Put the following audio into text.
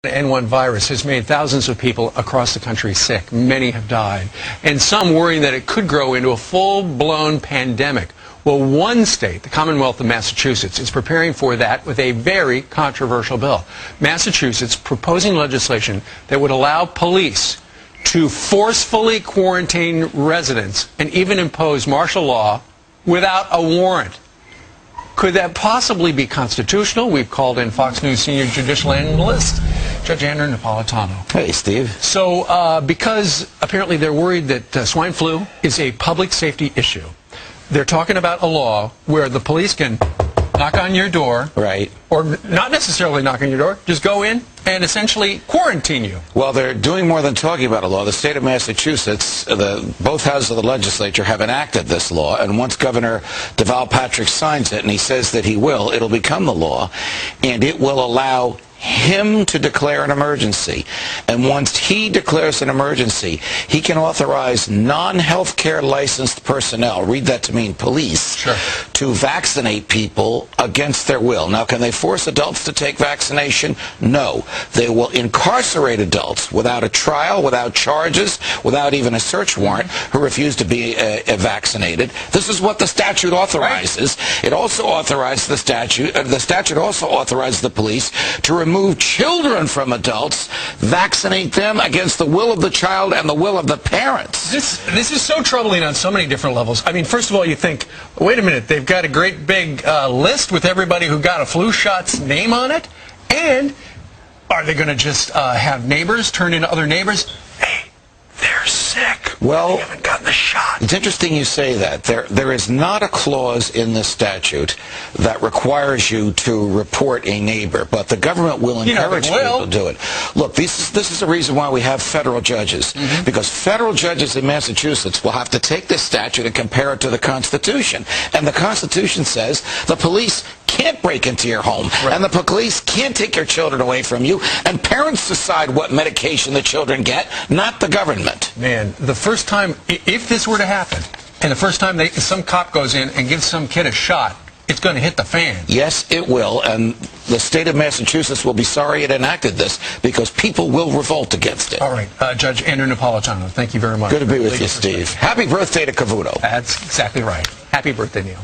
H1N1 virus has made thousands of people across the country sick. Many have died, and some worrying that it could grow into a full-blown pandemic. Well, one state, the Commonwealth of Massachusetts, is preparing for that with a very controversial bill. Massachusetts proposing legislation that would allow police to forcefully quarantine residents and even impose martial law without a warrant. Could that possibly be constitutional? We've called in Fox News senior judicial analyst, Judge Andrew Napolitano. Hey, Steve. So, because apparently they're worried that swine flu is a public safety issue, they're talking about a law where the police can knock on your door. Right. Or not necessarily knock on your door, just go in and essentially quarantine you. Well, they're doing more than talking about a law. The state of Massachusetts, both houses of the legislature have enacted this law, and once Governor Deval Patrick signs it, and he says that he will, it'll become the law, and it will allow him to declare an emergency. And once he declares an emergency, he can authorize non-healthcare licensed personnel, read that to mean police, sure, to vaccinate people against their will. Now, can they force adults to take vaccination? No. They will incarcerate adults without a trial, without charges, without even a search warrant, who refuse to be vaccinated. This is what the statute authorizes. Right. It also authorizes the statute also authorizes the police to remove children from adults, vaccinate them against the will of the child and the will of the parents. This is so troubling on so many different levels. I mean, first of all, you think, wait a minute, they've got a great big list with everybody who got a flu shot's name on it, and are they going to just have neighbors turn into other neighbors? Hey, they're sick. Well, they haven't gotten the shot. It's interesting you say that. There is not a clause in this statute that requires you to report a neighbor, but the government will encourage people to do it. Look, this is the reason why we have federal judges, because federal judges in Massachusetts will have to take this statute and compare it to the Constitution. And the Constitution says the police can't break into your home, right, and the police can't take your children away from you, and parents decide what medication the children get, not the government. Man, the first time, if this were to happen, and the first time some cop goes in and gives some kid a shot, it's going to hit the fan. Yes, it will, and the state of Massachusetts will be sorry it enacted this, because people will revolt against it. All right, Judge Andrew Napolitano, thank you very much. Good to be with you, Steve. Happy birthday to Cavuto. That's exactly right. Happy birthday, Neil.